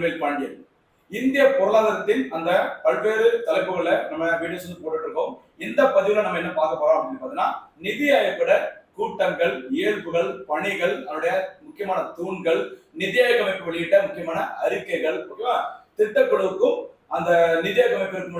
பொன்வேல் பாண்டியன். இந்திய பொருளாதாரத்தின் அந்த பல்வேறு தலைப்புகளை நம்ம வீடியோஸ் வந்து போட்டுட்டு இருக்கோம். இந்த பதிவுல நம்ம என்ன பார்க்க போறோம் அப்படின்னு பார்த்தீங்கன்னா, நிதி ஆயோகோட கூட்டங்கள், இயல்புகள், பணிகள், அதனுடைய முக்கியமான தூண்கள், நிதி ஆயோக் அமைப்பு வெளியிட்ட முக்கியமான அறிக்கைகள், ஓகேவா, திட்டக்குழுவுக்கும் அந்த நிதி ஆயோக் அமைப்பிற்கும்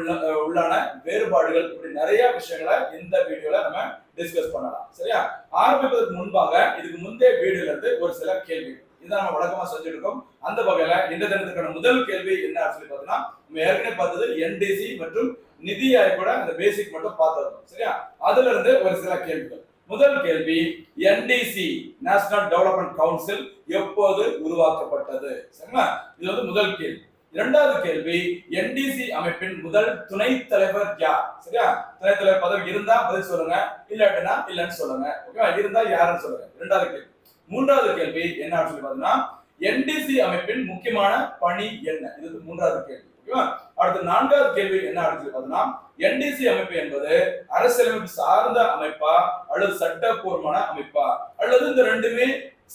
உள்ளான வேறுபாடுகள், இப்படி நிறைய விஷயங்களை இந்த வீடியோல நம்ம டிஸ்கஸ் பண்ணலாம். சரியா? ஆரம்பிப்பதற்கு முன்பாக இதுக்கு முந்தைய வீடியோல இருந்து ஒரு சில கேள்வி இதை நம்ம வழக்கமா செஞ்சிருக்கோம். அந்த வகையில இந்த தினத்துக்கான முதல் கேள்வி என்ன சொல்லி பார்த்தீங்கன்னா, நம்ம ஏற்கனவே பார்த்தது என்டிசி மற்றும் நிதி ஆயோகோட அந்த பேசிக் மட்டும் பார்த்துருக்கோம். சரியா? அதுல இருந்து ஒரு சில கேள்விகள். முதல் கேள்வி, என்டிசி நேஷனல் டெவலப்மெண்ட் கவுன்சில் எப்போது உருவாக்கப்பட்டது? சரிங்களா? இது வந்து முதல் கேள்வி. இரண்டாவது கேள்வி, என்டிசி அமைப்பின் முதல் துணைத் தலைவர் யார்? சரியா? துணைத் தலைவர் பதவி இருந்தா பதில் சொல்லுங்க, இல்லாட்டினா இல்லன்னு சொல்லுங்க. ஓகேவா? இருந்தா யாருன்னு சொல்லுங்க. இரண்டாவது கேள்வி. மூன்றாவது கேள்வி என்ன சொல்லி பார்த்தீங்கன்னா, என்டிசி அமைப்பின் முக்கியமான பணி என்ன? இது மூன்றாவது கேள்வி. ஓகேவா? அடுத்து நான்காவது கேள்வி என்ன சொல்லி பார்த்தீங்கன்னா, என்டிசி அமைப்பு என்பது அரசியலமைப்பு சார்ந்த அமைப்பா அல்லது சட்டப்பூர்வமான அமைப்பா அல்லது இந்த ரெண்டுமே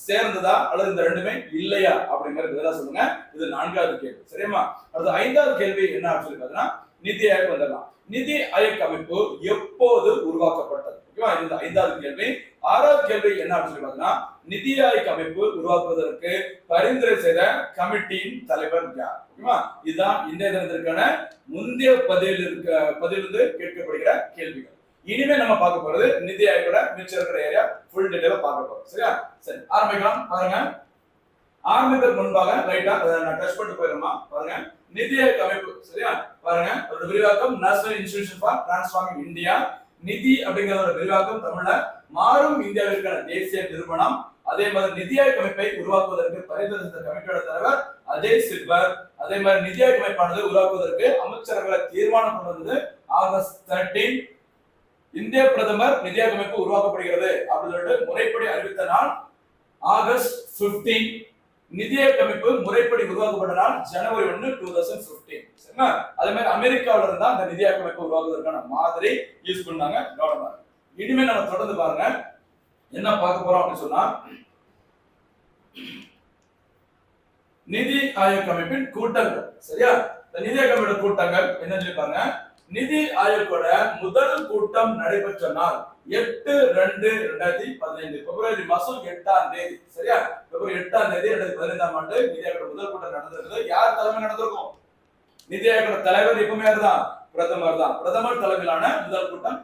சேர்ந்ததா அல்லது இந்த ரெண்டுமே இல்லையா அப்படிங்கறது இதெல்லாம் சொல்லுங்க. இது நான்காவது கேள்வி. சரியா? அடுத்து ஐந்தாவது கேள்வி என்ன சொல்லி பார்த்தீங்கன்னா, நிதி ஆயோக் வந்துடலாம். நிதி ஆயோக் அமைப்பு எப்போது உருவாக்கப்பட்டது? ஓகேவா? இது ஐந்தாவது கேள்வி. ஆறாவது கேள்வி என்ன சொல்லி பார்த்தீங்கன்னா, நிதி ஆயோக் அமைப்பு உருவாக்குவதற்கு பரிந்துரை செய்த கமிட்டியின் தலைவர் யார்? ஓகேவா? இதுதான் இன்றைய தினத்திற்கான முந்தைய பதிலிருந்து கேட்கப்படுகிற கேள்விகள். இனிமே நம்ம பார்க்க போறது நிதி ஆயோகோட மிச்சம் இருக்கிற ஏரியா ஃபுல் டீடைலா பார்க்க போறோம். சரியா? சரி, ஆரம்பிக்கலாம். பாருங்க, ஆரம்பிக்கிறதுக்கு முன்பாக ரைட்டா நான் டச் பண்ணிட்டு போயிடுமா? பாருங்க, நிதி ஆயோக் அமைப்பு. சரியா? பாருங்க, ஒரு விரிவாக்கம் national institution for transforming India. நிதி அப்படிங்கிற ஒரு விரிவாக்கம் தமிழ்ல மாறும் இந்தியாவிற்கான தேசிய நிறுவனம். அதே மாதிரி நிதி ஆயோக் அமைப்பை உருவாக்குவதற்கு பரிந்துரை செய்த கமிட்டியோட தலைவர் அஜய் சில்வர். அதே மாதிரி நிதி ஆயோக் அமைப்பானது உருவாக்குவதற்கு அமைச்சரவை தீர்மானம் கொண்டு வந்தது ஆகஸ்ட் 13. இந்திய பிரதமர் நிதி ஆயோக் அமைப்பு உருவாக்கப்படுகிறது அப்படின்னு சொல்லிட்டு முறைப்படி அறிவித்த நாள் ஆகஸ்ட் 15. நிதி ஆயோக் அமைப்பு முறைப்படி உருவாக்கப்பட்ட நாள் ஜனவரி 1, 2015. சரிங்களா? அதே மாதிரி அமெரிக்காவில இருந்தா அந்த நிதி ஆயோக் அமைப்பு உருவாக்குவதற்கான மாதிரி யூஸ் பண்ணாங்க. கவனமா இனிமே நம்ம தொடர்ந்து பாருங்க என்ன பார்க்க போறோம் அப்படின்னு சொன்னா, நிதி ஆயோக் அமைப்பின் கூட்டங்கள். சரியா? நிதி ஆயோக் அமைப்போட கூட்டங்கள் என்ன சொல்லி பாருங்க. நிதி ஆயோகோட முதல் கூட்டம் நடைபெற்ற நாள் 8/2/2015, பிப்ரவரி மாசம் 8ஆம் தேதி. சரியா? பிப்ரவரி 8ஆம் தேதி 2015ஆம் ஆண்டு நிதி ஆயோகோட முதல் கூட்டம் நடந்திருக்குது. யார் தலைமை நடந்திருக்கும்? நிதி ஆயோகோட தலைவர் எப்பவுமே தான் பிரதமர் தான். பிரதமர் தலைமையிலான முதல் கூட்டம்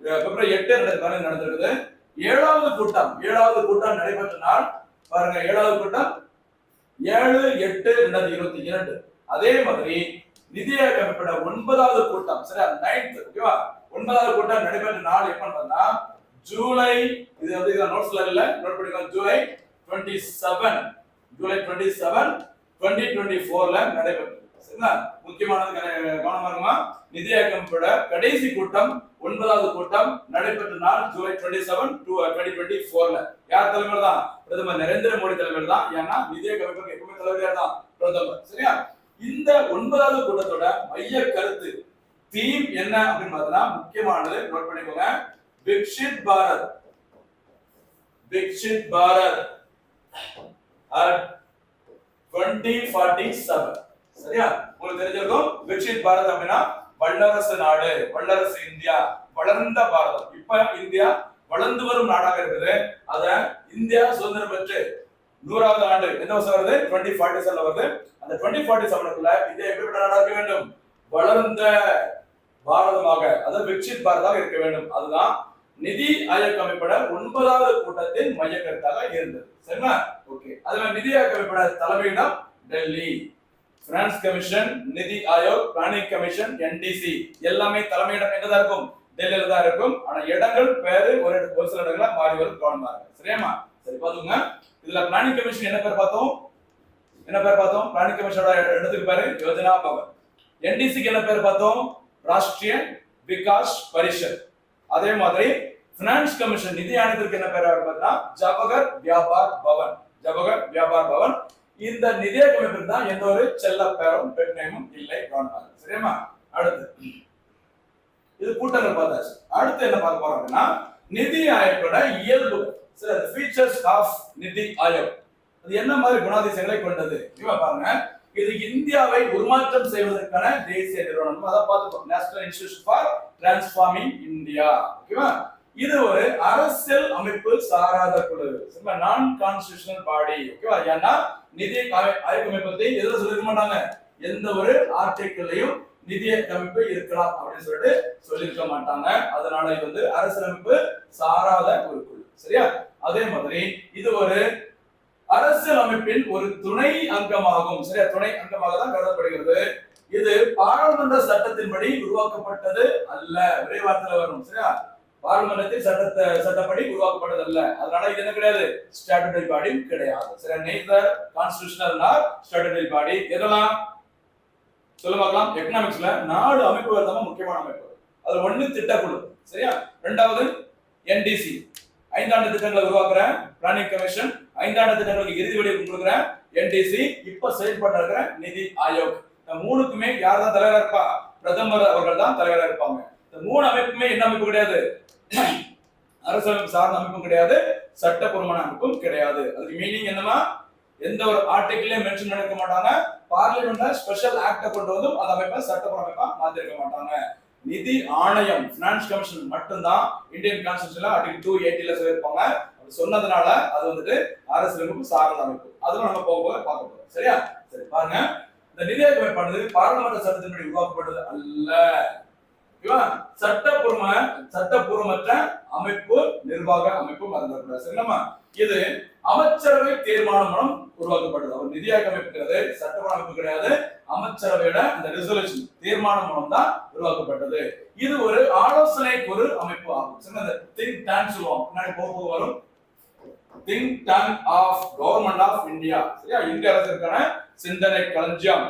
பிப்ரவரி 8, 2015 நடந்திருக்குது. ஏழாவது கூட்டம் நடைபெற்ற நாள் பாருங்க, ஏழாவது கூட்டம் 7/8/2022. அதே மாதிரி நிதி ஆயோக் அமைப்போட 9வது கூட்டம், சரியா, 9th, ஓகேவா, 9வது கூட்டம் நடைபெற்ற நாள் எப்பன்னு பார்த்தா ஜூலை, இது வந்து நோட்ஸ்ல இல்ல, நோட் பண்ணிக்கோங்க, ஜூலை 27, 2024ல நடைபெற்றது. சரிங்களா? முக்கியமானது கவனமா இருக்குமா? நிதி ஆயோக் அமைப்போட கடைசி கூட்டம் 9வது கூட்டம் நடைபெற்ற நாள் ஜூலை 27, 2024ல. யார் தலைமையில தான்? பிரதமர் நரேந்திர மோடி தலைமையில தான். ஏன்னா நிதி ஆயோக் அமைப்புக்கு எப்பவுமே தலைவர் யார் தான்? பிரதமர். சரியா? இந்த 9வது கூட்டத்தோட மைய கருத்து தீம் என்ன அப்படின்னு பார்த்தா முக்கியமானது, நோட் பண்ணிக்கோங்க, விக்ஷித் பாரத் at 2047. சரியா? உங்களுக்கு தெரிஞ்சிருக்கும் விக்ஷித் பாரத் அப்படின்னா வல்லரசு நாடு, வல்லரசு இந்தியா, வளர்ந்த பாரதம். இப்ப இந்தியா வளர்ந்து வரும் நாடாக இருக்குது. அத இந்தியா சுதந்திரம் பெற்று 100வது ஆண்டு எந்த வருஷம் வருது? 2047 வருது. அந்த 2047க்குள்ள இந்தியா எப்படிப்பட்ட நாடாக இருக்க வேண்டும்? வளர்ந்த பாரதமாக, அதாவது விக்ஷித் பாரதாக இருக்க வேண்டும். அதுதான் நிதி ஆயோக் அமைப்போட 9வது கூட்டத்தின் மைய கருத்தாக இருந்தது. சரிங்களா? ஓகே. அதுல நிதி ஆயோக் அமைப்போட தலைமையிடம் டெல்லி. பினான்ஸ் கமிஷன், நிதி ஆயோக், பிளானிங் கமிஷன், என்டிசி எல்லாமே தலைமையிடம் எங்க தான் இருக்கும்? டெல்லியில தான் இருக்கும். ஆனா இடங்கள் பேரு ஒரு சில இடங்கள மாறி வரும். கவனமா இருக்கு. சரியாமா? சரி, பாத்துங்க. இதுல பிளானிங் கமிஷன் என்ன பேர் பார்த்தோம்? பிளானிங் கமிஷனோட இடத்துக்கு பேரு யோஜனா பவன். என்டிசிக்கு என்ன பேர் பார்த்தோம்? ராஷ்டிரிய விகாஸ் பரிஷத். அதே மாதிரி பினான்ஸ் கமிஷன், நிதி ஆணையத்திற்கு என்ன பேர் பார்த்தா ஜவஹர் வியாபார் பவன். இந்த நிதி ஆயோக் அமைப்பிற்கு தான் எந்த ஒரு செல்ல பேரும் பெட் நேமும் இல்லை. கவனமா. சரியாமா? அடுத்து இது கூட்டங்கள் பார்த்தாச்சு. அடுத்து என்ன பார்க்க போறோம் அப்படின்னா, நிதி ஆயோகோட இயல்புகள். சரி, the features of நிதி ஆயோக். அது என்ன மாதிரி குணாதிசயங்களை கொண்டது? இவ பாருங்க, இது இந்தியாவை உருமாற்றம் செய்வதற்கான தேசிய நிறுவனம். அதான் பார்த்துக்கோ, national institute for transforming India. ஓகேவா? இது ஒரு அரசியல் அமைப்பு சாராத குழு, நான் கான்ஸ்டிடியூஷனல் பாடி. ஓகேவா? ஏன்னா நிதி ஆயோக் அமைப்பை எதுல சொல்லிருக்க மாட்டாங்க, எந்த ஒரு ஆர்டிகிளையும் நிதி அமைப்பு இருக்கலாம் அப்படின்னு சொல்லிட்டு சொல்லிருக்க மாட்டாங்க. அதனால இது வந்து அரசியலமைப்பு சாராத ஒரு குழு. சரியா? அதே மாதிரி இது ஒரு அரசியல் அமைப்பின் ஒரு துணை அங்கமாகும். சரியா? துணை அங்கமாக தான் கருதப்படுகிறது. இது பாராளுமன்ற சட்டத்தின்படி உருவாக்கப்பட்டது அல்ல. ஒரே வார்த்தையில வரும். சரியா? பாராளுமன்றத்தில் சட்டப்படி உருவாக்கப்பட்டது அல்ல. அதனால இது என்ன கிடையாது, ஸ்டாட்யூட்டரி பாடி கிடையாது. சரியா? நெய்தர் கான்ஸ்டிடியூஷனல் நார் ஸ்டாட்யூட்டரி பாடி. எதெல்லாம் சொல்ல பார்க்கலாம். எக்கனாமிக்ஸ்ல 4 அமைப்புகள் தான் முக்கியமான அமைப்பு. அது ஒண்ணு திட்டக்குழு. சரியா? ரெண்டாவது என்டிசி, 5 ஆண்டு திட்டங்களை உருவாக்குற பிளானிங் கமிஷன், 5 ஆண்டு திட்டங்களுக்கு இறுதி வடிவம் கொடுக்குற என்டிசி, இப்ப செயல்பட்டு இருக்கிற நிதி ஆயோக். இந்த மூணுக்குமே யார் தான் தலைவரா இருப்பா, பிரதமர் அவர்கள் தான் தலைவரா இருப்பாங்க. இந்த 3 அமைப்புமே என்ன அமைப்பு கிடையாது, அரசியலமைப்பு சார்ந்த அமைப்பும் கிடையாது, சட்டப்பூர்வமான அமைப்பும் கிடையாது. அதுக்கு மீனிங் என்னமா, எந்த ஒரு ஆர்டிகிளையும் மென்ஷன் பண்ணிருக்க மாட்டாங்க. பார்லிமெண்ட்ல ஸ்பெஷல் ஆக்ட கொண்டு வந்து அந்த அமைப்பை சட்டப்பூர்வ அமைப்பா மாத்திருக்க மாட்டாங்க. நிதி ஆணையம், பினான்ஸ் கமிஷன் மட்டும்தான் இந்தியன் கான்ஸ்டிடியூஷன்ல ஆர்டிகல் 280ல சொல்லிருப்பாங்க. அது சொன்னதுனால அது வந்துட்டு அரசியலமைப்பு சார்ந்த அமைப்பு. அதெல்லாம் நம்ம போக பார்க்க போறோம். சரியா? சரி, பாருங்க. இந்த நிதி ஆயோக் அமைப்பானது பாராளுமன்ற சட்டத்தின்படி உருவாக்கப்பட்டது அல்ல. சட்டப்பூர்வமற்ற அமைப்பு, நிர்வாக அமைப்பு மறந்துடக்கூடாது. சரிங்களா? இது அமைச்சரவை தீர்மானம் மூலம் உருவாக்கப்பட்டது. அவர் நிதி ஆயோக் அமைப்புங்கிறது சட்டப்பூர்வ அமைப்பு கிடையாது, அமைச்சரவையோட அந்த ரெசல்யூஷன் தீர்மானம் மூலம் தான் உருவாக்கப்பட்டது. இது ஒரு ஆலோசனை குழு அமைப்பு ஆகும். இந்த திங்க் டேங்க் சொல்லுவாங்க, பின்னாடி போக வரும். Think tank of government of India. சரியா? இந்திய அரசுக்கான சிந்தனை களஞ்சியம்,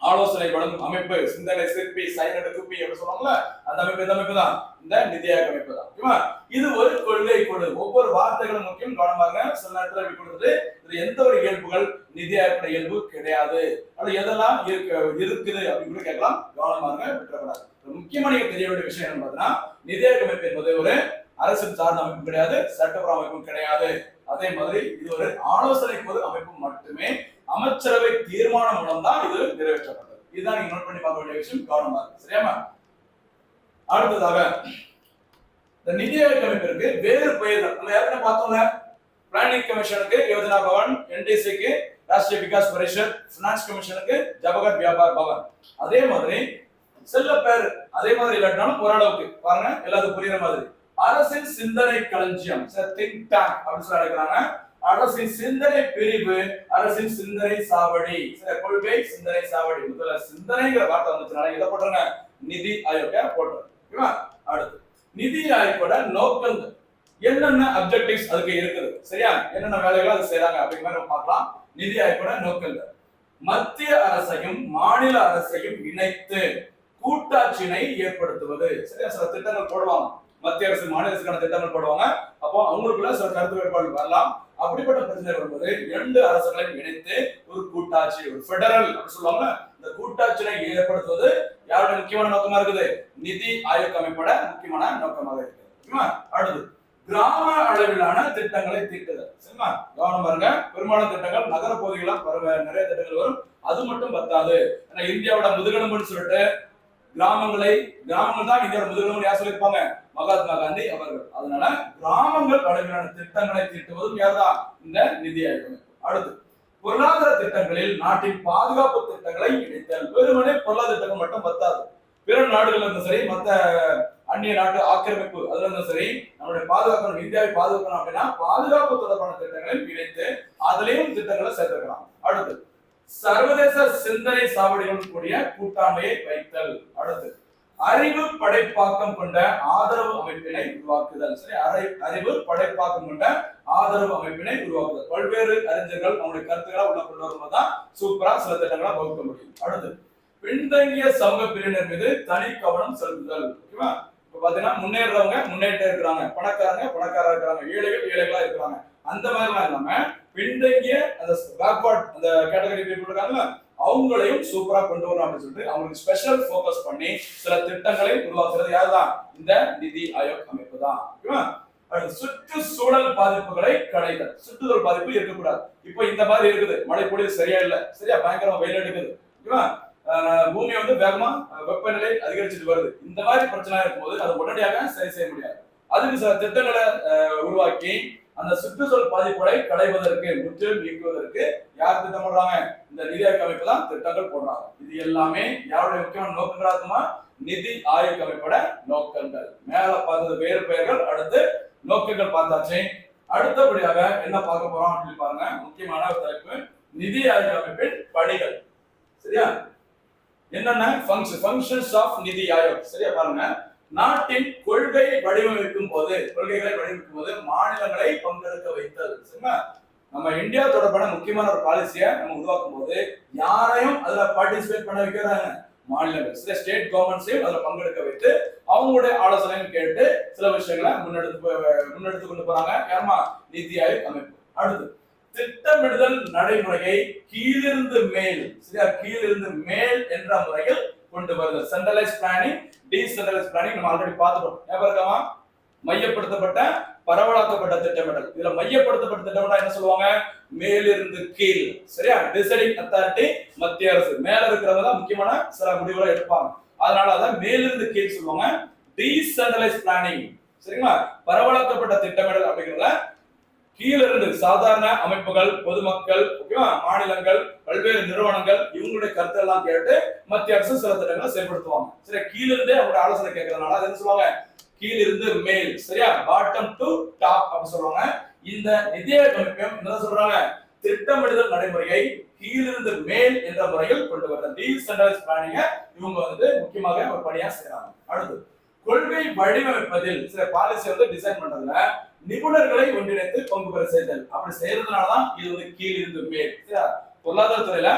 ஆலோசனை வழங்கும் அமைப்பு, சிந்தனை சிற்பி, சைனடு குப்பி அப்படி சொல்லுவாங்கல்ல, அந்த அமைப்பு இந்த அமைப்பு தான், இந்த நிதி ஆயோக் அமைப்பு தான். ஓகேவா? இது ஒரு கொள்கை குழு. ஒவ்வொரு வார்த்தைகளும் முக்கியம், கவனமாக. சில நேரத்தில் இப்படி கொடுத்தது, இது எந்த ஒரு இயல்புகள் நிதி ஆயோக இயல்பு கிடையாது. அது எதெல்லாம் இருக்குது அப்படின்னு கூட கேட்கலாம், கவனமாக விட்டுறக்கூடாது. முக்கியமான தெரிய வேண்டிய விஷயம் என்னன்னு பார்த்தீங்கன்னா, நிதி ஆயோக் அமைப்பு என்பது ஒரு அரசியல் சார்ந்த அமைப்பு கிடையாது, சட்டப்பூர்வ அமைப்பும் கிடையாது. அதே மாதிரி இது ஒரு ஆலோசனை குழு அமைப்பு மட்டுமே, அமைச்சரவை தீர்மானம் மூலம் தான் இது நிறைவேற்றப்பட்டது. இதுதான் நீங்க நோட் பண்ணி பார்க்க வேண்டிய விஷயம், கவனமா இருக்கு. சரியாமா? அடுத்ததாக இந்த நிதி ஆயோக் அமைப்பிற்கு வேறு பெயர்கள் நம்ம ஏற்கனவே பார்த்தோம்ல. Planning கமிஷனுக்கு Yojana Pawan, என்டிசிக்கு Rashtriya Vikas Parishad, finance கமிஷனுக்கு Jawahar வியாபார் Pawan. அதே மாதிரி செல்ல பேர் அதே மாதிரி இல்லாட்டாலும் ஓரளவுக்கு பாருங்க, எல்லாத்துக்கும் புரியுற மாதிரி அரசின் சிந்தனை களஞ்சியம், திங்க் டேங்க் அப்படின்னு சொல்லி அழைக்கிறாங்க. அரசின் சிந்தனை பிரிவு, அரசின் சிந்தனை சாவடி, கொள்கை சிந்தனை சாவடி. முதல்ல சிந்தனைங்கிற வார்த்தை வந்துச்சுனால இதை போட்டுருங்க, நிதி ஆயோக போட்டுருங்க. அடுத்து நிதி ஆயோகோட நோக்கங்கள் என்னென்ன அப்ஜெக்டிவ்ஸ் அதுக்கு இருக்குது. சரியா? என்னென்ன வேலைகள் அது செய்யறாங்க அப்படிங்கிற மாதிரி பார்க்கலாம். நிதி ஆயோகோட நோக்கங்கள் மத்திய அரசையும் மாநில அரசையும் இணைத்து கூட்டாட்சியினை ஏற்படுத்துவது. சரியா? சில திட்டங்கள் போடுவாங்க, மத்திய அரசு மாநில அரசுக்கான திட்டங்கள் போடுவாங்க. அப்போ அவங்களுக்குள்ள சில கருத்து வேறுபாடு வரலாம். அப்படிப்பட்ட பிரச்சனை வரும்போது 2 அரசுகளையும் இணைத்து ஒரு கூட்டாட்சி, ஒரு பெடரல் அப்படி சொல்லுவாங்க, இந்த கூட்டாட்சியை ஏற்படுத்துவது யாரோட முக்கியமான நோக்கமா இருக்குது, நிதி ஆயோக் அமைப்போட முக்கியமான நோக்கமாக இருக்குது. அடுத்து கிராம அளவிலான திட்டங்களை தீட்டுதல். சரிங்களா? கவனம் பாருங்க. பெரும்பாலான திட்டங்கள் நகர பகுதிகளாக நிறைய திட்டங்கள் வரும். அது மட்டும் பத்தாது, ஏன்னா இந்தியாவோட முதுகெலும்புன்னு சொல்லிட்டு கிராமங்கள் தான் இந்தியாவோட முதுகெலும்பு யார் சொல்லியிருப்பாங்க, மகாத்மா காந்தி அவர்கள். அதனால கிராமங்கள் அளவிலான திட்டங்களை தீட்டுவதும் யார்தான், இந்த நிதி ஆயோக். அடுத்து பொருளாதார திட்டங்களில் நாட்டின் பாதுகாப்பு திட்டங்களை இணைத்தல். வெறுமனே பொருளாதார திட்டங்கள் மட்டும் பத்தாது, பிற நாடுகள் இருந்தாலும் சரி, மற்ற அந்நிய நாட்டு ஆக்கிரமிப்பு அதுல இருந்தாலும் சரி, நம்மளுடைய பாதுகாக்கணும், இந்தியாவை பாதுகாக்கணும் அப்படின்னா பாதுகாப்பு தொடர்பான திட்டங்களை இணைத்து அதுலயும் திட்டங்களை சேர்த்துக்கலாம். அடுத்து சர்வதேச சிந்தனை சாவடிகளுடன் கூடிய கூட்டாண்மையை வைத்தல். அடுத்து அறிவு படைப்பாக்கம் கொண்ட ஆதரவு அமைப்பினை உருவாக்குதல். சரி, அறிவு படைப்பாக்கம் கொண்ட ஆதரவு அமைப்பினை உருவாக்குதல். பல்வேறு அறிஞர்கள் நம்முடைய கருத்துக்களை உள்ள கொண்டு வரும்போதுதான் சூப்பரா சில திட்டங்களை வகுக்க முடியும். அடுத்து பின்தங்கிய சமூக பிரிவினர் மீது தனி கவனம் செலுத்துதல். ஓகேவா? இப்ப பாத்தீங்கன்னா முன்னேறவங்க முன்னேற்ற இருக்கிறாங்க, பணக்காரா இருக்கிறாங்க, ஏழைகளா இருக்கிறாங்க. அந்த மாதிரிலாம் இல்லாம பின்தங்கிய அந்த பேக்வர்ட் அந்த கேட்டகரி பீப்புள் இருக்காங்கல்ல, அவங்களையும் சூப்பரா கொண்டு வரணும் அப்படின்னு சொல்லிட்டு அவங்களுக்கு ஸ்பெஷல் போக்கஸ் பண்ணி சில திட்டங்களை உருவாக்குறது யாருதான், இந்த நிதி ஆயோக் அமைப்பு தான். ஓகேவா? சுற்றுச்சூழல் பாதிப்புகளை களைதல். சுற்றுச்சூழல் பாதிப்பு இருக்கக்கூடாது. இப்போ இந்த மாதிரி இருக்குது, மழை பொழிவு சரியா இல்ல, சரியா பயங்கரமா வெயில் எடுக்குது, ஓகேவா, பூமி வந்து வேகமா வெப்பநிலை அதிகரிச்சுட்டு வருது. இந்த மாதிரி பிரச்சனை இருக்கும்போது அதை உடனடியாக சரி செய்ய முடியாது. அதுக்கு சில திட்டங்களை உருவாக்கி அந்த சுற்றுச்சூழல் பாதிப்புகளை களைவதற்கு, முற்றிலும் நீக்குவதற்கு யார் திட்டம் போடுறாங்க? இந்த நிதி ஆயோக் அமைப்பு தான் திட்டங்கள் போடுறாங்க. இது எல்லாமே யாருடைய முக்கியமான நோக்கங்களா இருக்குமா? நிதி ஆயோக் அமைப்போட நோக்கங்கள். மேல பார்த்தது வேறு பெயர்கள், அடுத்து நோக்கங்கள் பார்த்தாச்சு. அடுத்தபடியாக என்ன பார்க்க போறோம் அப்படின்னு பாருங்க. முக்கியமான ஒரு தலைப்பு நிதி ஆயோக் அமைப்பின் பணிகள். சரியா? என்னென்ன ஃபங்க்ஷன்ஸ் ஆஃப் நிதி ஆயோக். சரியா பாருங்க. நாட்டின் கொள்கைகளை வடிவமைக்கும் போது மாநிலங்களை பங்கெடுக்க வைத்தல். சரிங்களா? நம்ம இந்தியா தொடர்பான முக்கியமான ஒரு பாலிசியை நம்ம உருவாக்கும் போது யாரையும் அதுல பார்ட்டிசிபேட் பண்ண வைக்கிறாங்க? மாநிலங்கள், சில ஸ்டேட் கவர்மெண்ட்ஸையும் அதுல பங்கெடுக்க வைத்து அவங்களுடைய ஆலோசனையும் கேட்டு சில விஷயங்களை முன்னெடுத்து கொண்டு போறாங்க. யாருமா? நிதி ஆயோக் அமைப்பு. அடுத்து திட்டமிடுதல் நடைமுறையை கீழிருந்து மேல், சரியா, கீழிருந்து மேல் என்ற முறையில் கொண்டு வருதல். சென்ட்ரலைஸ் பிளானிங், டீசென்ட்ரலைஸ் பிளானிங் நம்ம ஆல்ரெடி பார்த்துட்டோம். ஞாபகம் இருக்கா? மையப்படுத்தப்பட்ட பரவலாக்கப்பட்ட திட்டமிடல். இதுல மையப்படுத்தப்பட்ட திட்டமிடல் என்ன சொல்லுவாங்க? மேலிருந்து கீழ். சரியா? டிசைடிங் அத்தாரிட்டி மத்திய அரசு, மேல இருக்கிறவங்க தான் முக்கியமான சில முடிவுகளை எடுப்பாங்க. அதனால அதான் மேலிருந்து கீழ் சொல்லுவாங்க. டீசென்ட்ரலைஸ் பிளானிங், சரிங்களா, பரவலாக்கப்பட்ட திட்டமிடல் அப்படிங்கிறத கீழிருந்து சாதாரண அமைப்புகள், பொதுமக்கள், ஓகேவா, மாநிலங்கள், பல்வேறு நிறுவனங்கள் இவங்களுடைய கருத்து எல்லாம் கேட்டு மத்திய அரசு சில திட்டங்களை செயல்படுத்துவாங்க. சரி, கீழிருந்தே அவங்களோட ஆலோசனை கேட்கறதுனால அது என்ன சொல்லுவாங்க? கீழிருந்து மேல், சரியா, பாட்டம் டு டாப் அப்படி சொல்லுவாங்க. இந்த நிதி ஆயோக் அமைப்பையும் என்ன சொல்றாங்க? திட்டமிடுதல் நடைமுறையை கீழிருந்து மேல் என்ற முறையில் கொண்டு வர டீசென்ட்ரலைஸ் பிளானிங்க இவங்க வந்து முக்கியமாக ஒரு பணியா செய்யறாங்க. அடுத்து கொள்கை வடிவமைப்பதில், சில பாலிசி வந்து டிசைன் பண்றதுல நிபுணர்களை ஒன்றிணைத்து பங்கு பெற செய்தல். அப்படி செய்யறதுனாலதான் இது வந்து கீழிருந்து மேல். பொருளாதாரத்துறையில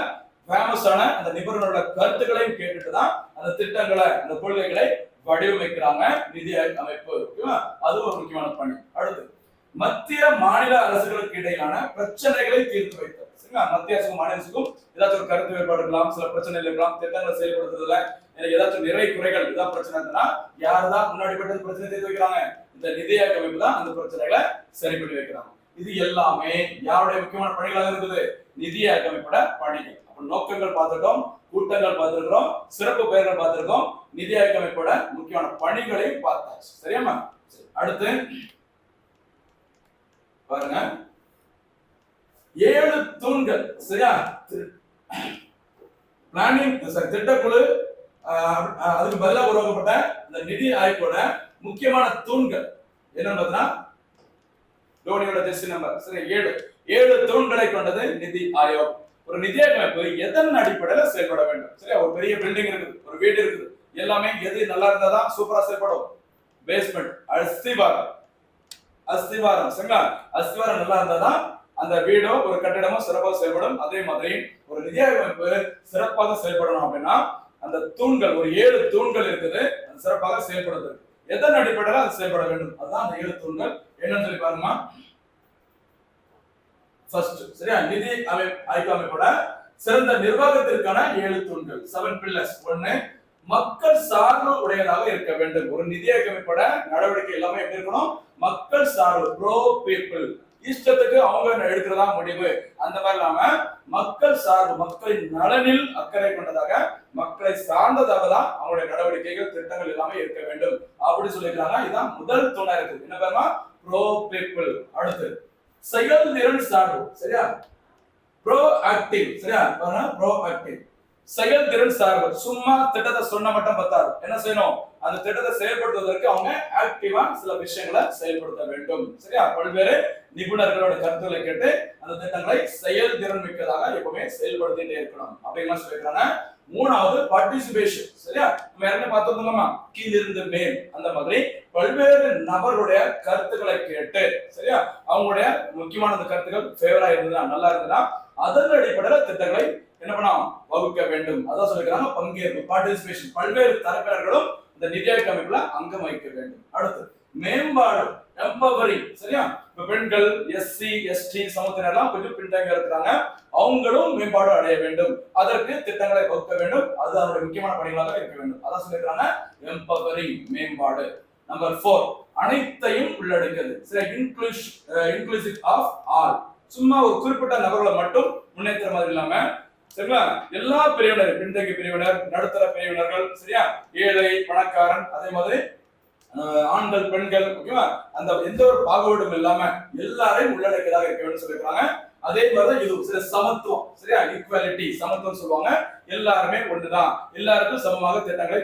ஃபேமஸான அந்த நிபுணர்களோட கருத்துக்களையும் கேட்டுட்டு தான் அந்த திட்டங்களை, அந்த கொள்கைகளை வடிவமைக்கிறாங்க நிதி ஆயோக் அமைப்பு. அது ஒரு முக்கியமான பணி. அடுத்து மத்திய மாநில அரசுகளுக்கு இடையிலான பிரச்சனைகளை தீர்த்து வைத்தல். சரிங்களா? மத்திய அரசுக்கும் மாநில அரசுக்கும் ஏதாச்சும் ஒரு கருத்து வேறுபாடு இருக்கலாம், சில பிரச்சனைகள் இருக்கலாம், திட்டங்களை செயல்படுத்துறதுல எனக்கு ஏதாச்சும் நிறை குறைகள் ஏதாவது பிரச்சனை இருந்தா யாருதான் முன்னாடி போட்டு பிரச்சனை தீர்த்து வைக்கிறாங்க? இந்த நிதி ஆயோக் அமைப்பு தான் அந்த பிரச்சனைகளை சரி பண்ணி வைக்கிறாங்க. இது எல்லாமே யாருடைய முக்கியமான பணிகளாக இருக்குது? நிதி ஆயோக் அமைப்போட பணிகள். அப்ப நோக்கங்கள் பார்த்துட்டோம், கூட்டங்கள் பார்த்திருக்கிறோம், சிறப்பு பெயர்கள் பார்த்திருக்கோம், நிதி ஆயோக் அமைப்போட முக்கியமான பணிகளையும் பார்த்தாச்சு. சரியாமா? அடுத்து பாருங்க, 7 தூண்கள். சரியா? பிளானிங் திட்டக்குழு அதுக்கு பதிலாக உருவாக்கப்பட்ட இந்த நிதி ஆயோக்கோட முக்கியமான தூண்கள் என்னன்னா டோனியோட ஜெர்சி நம்பர். சரி, 7 தூண்களை கொண்டது நிதி ஆயோக். ஒரு நிதி ஆயோக் அமைப்பு எதன் அடிப்படையில் செயல்பட வேண்டும்? சரியா? ஒரு பெரிய பில்டிங் இருக்குது, ஒரு வீடு இருக்குது, எல்லாமே எது நல்லா இருந்தாதான் சூப்பரா செயல்படும்? பேஸ்மெண்ட், அஸ்திவாரம், சரிங்களா, அஸ்திவாரம் நல்லா இருந்தாதான் அந்த வீடோ ஒரு கட்டிடமோ சிறப்பாக செயல்படும். அதே மாதிரி ஒரு நிதி ஆயோக் அமைப்பு சிறப்பாக செயல்படணும் அப்படின்னா அந்த தூண்கள், ஒரு 7 தூண்கள் இருக்குது, அது சிறப்பாக செயல்படுது. எதன் அடிப்படையில் அது செயல்பட வேண்டும்? அதுதான் அந்த 7 தூண்கள். என்னன்னு சொல்லி பாருமா. ஃபர்ஸ்ட், சரியா, நிதி ஆயோக் அமைப்போட சிறந்த நிர்வாகத்திற்கான 7 தூண்கள், 7 பில்லர்ஸ். 1, மக்கள் சார்பு உடையதாக இருக்க வேண்டும். ஒரு நிதி ஆயோக் அமைப்போட நடவடிக்கை எல்லாமே எப்படி இருக்கணும்? மக்கள் சார்பு, ப்ரோ பீப்புள், இஷ்டத்துக்கு அவங்க எடுக்கிறதா முடிவு அந்த மாதிரி இல்லாம மக்கள் சார்பு, மக்களின் நலனில் அக்கறை கொண்டதாக, மக்களை சார்ந்ததாக தான் அவங்களுடைய நடவடிக்கைகள், திட்டங்கள் எல்லாமே இருக்க வேண்டும் அப்படி சொல்லிக்கிறாங்க. இதுதான் முதல் தூணா இருக்குது. என்ன பேருமா? Bro people. அடுத்து செயல்திறன் சார்பு. சரியா? Bro active. சரியா? ப்ரோ ஆக்டிவ், செயல்திறன் சார்பு. சும்மா திட்டத்தை சொன்ன மட்டும் பத்தாது, என்ன செய்யணும்? அந்த திட்டத்தை செயல்படுத்துவதற்கு அவங்க ஆக்டிவா சில விஷயங்களை செயல்படுத்த வேண்டும். சரியா? பல்வேறு நிபுணர்களோட கருத்துக்களை கேட்டு அந்த திட்டங்களை செயல்திறன் மிக்கதாக எப்பவுமே செயல்படுத்திட்டே இருக்கணும் அப்படின்லாம் சொல்லியிருக்காங்க. 3வது பார்ட்டிசிபேஷன். சரியா? நம்ம ஏற்கனவே பார்த்தோம்லமா, கீழிருந்து மேல், அந்த மாதிரி பல்வேறு நபர்களுடைய கருத்துக்களை கேட்டு, சரியா, அவங்களுடைய முக்கியமான கருத்துக்கள் ஃபேவரா இருந்ததா, நல்லா இருந்ததா, அதன் அடிப்படையில் திட்டங்களை என்ன பண்ணலாம்? வகுக்க வேண்டும். அதான் சொல்லிக்கிறாங்க பங்கேற்பு, பார்ட்டிசிபேஷன். பல்வேறு தரப்பினர்களும் இந்த நிதி ஆயோக் அமைப்புல அங்கம் வகிக்க வேண்டும். அடுத்து மேம்பாடு, எம்பவரிங். சரியா? இப்ப பெண்கள், எஸ்சி எஸ்டி சமூகத்தினர்லாம் கொஞ்சம் பின்தங்கி இருக்கிறாங்க, அவங்களும் மேம்பாடு அடைய வேண்டும், அதற்கு திட்டங்களை வகுக்க வேண்டும், அது அவருடைய முக்கியமான பணிகளாக இருக்க வேண்டும். அதான் சொல்லிக்கிறாங்க எம்பவரிங், மேம்பாடு. நம்பர் 4, அனைத்தையும் உள்ளடக்கியது. சரி, இன்க்ளூசிவ் ஆஃப் ஆல். சும்மா ஒரு குறிப்பிட்ட நபர்களை மட்டும் முன்னேற்ற மாதிரி இல்லாம, சரிங்களா, எல்லா பிரிவினர், பின்தங்கிய பிரிவினர், நடுத்தர பிரிவினர்கள், சரியா, ஏழை பணக்காரன், அதே மாதிரி ஆண்கள் பெண்கள், ஓகேவா, அந்த எந்த ஒரு பாகுபாடும் இல்லாம எல்லாரையும் உள்ளடக்கியதாக இருக்க வேண்டும் சொல்லிருக்காங்க. அதே மாதிரிதான் இது சில சமத்துவம், சரியா, ஈக்குவாலிட்டி, சமத்துவம் சொல்லுவாங்க. எல்லாருமே ஒன்றுதான், எல்லாருக்கும் சமமாக திட்டங்களை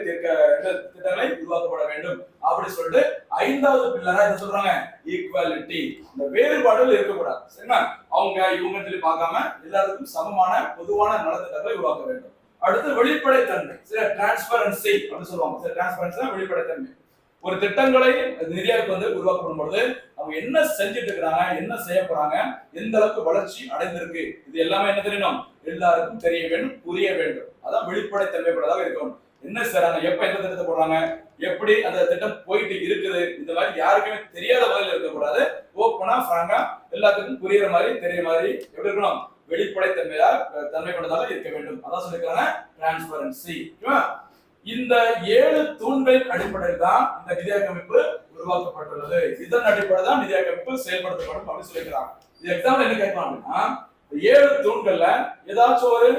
உருவாக்கப்பட வேண்டும் அப்படி சொல்லிட்டு 5வது பில்லரா என்ன சொல்றாங்க, ஈக்குவாலிட்டி. இந்த வேறுபாடுகள் இருக்கக்கூடாது, சரிங்களா, அவங்க இவங்க சொல்லி பார்க்காம எல்லாருக்கும் சமமான பொதுவான நலத்திட்டங்களை உருவாக்க வேண்டும். அடுத்து வெளிப்படைத்தன்மை, சரி, டிரான்ஸ்பரன்சி அப்படின்னு சொல்லுவாங்க. சரி, டிரான்ஸ்பரன்சி வெளிப்படைத்தன்மை. ஒரு திட்டங்களை நிதியாய்வு உருவாக்கப்படும் பொழுது அவங்க என்ன செஞ்சுட்டு இருக்கிறாங்க, என்ன செய்ய போறாங்க, எந்த அளவுக்கு வளர்ச்சி அடைந்திருக்கு, இது எல்லாமே என்ன தெரியணும், எல்லாருக்கும் தெரிய வேண்டும், புரிய வேண்டும். அதான் வெளிப்படைத்தன்மைப்பட்டதாக இருக்கணும். என்ன செய்றாங்க, எப்ப எந்த திட்டத்தை போடுறாங்க, எப்படி அந்த திட்டம் போயிட்டு இருக்குது, இந்த மாதிரி யாருக்குமே தெரியாத வகையில் இருக்கக்கூடாது. ஓப்பனா ஃப்ராங்கா எல்லாத்துக்கும் புரியுற மாதிரி தெரிய மாதிரி எப்படி இருக்கணும், தன்மைப்பட்டதாக இருக்க வேண்டும். அதான் சொல்லிக்கிறாங்க டிரான்ஸ்பரன்சி. இந்த 7 தூண்களின் அடிப்படையில் தான் இந்த நிதியாய்வு அமைப்பு உருவாக்கப்பட்டுள்ளது. இதன் அடிப்படையில் தான் நிதியாய்வு அமைப்பு செயல்படுத்தப்படும் அப்படின்னு சொல்லிக்கிறாங்க. இது எக்ஸாம்பிள் என்ன கேட்கலாம் அப்படின்னா, 7 தூண்கள்ல ஏதாச்சும் ஒரு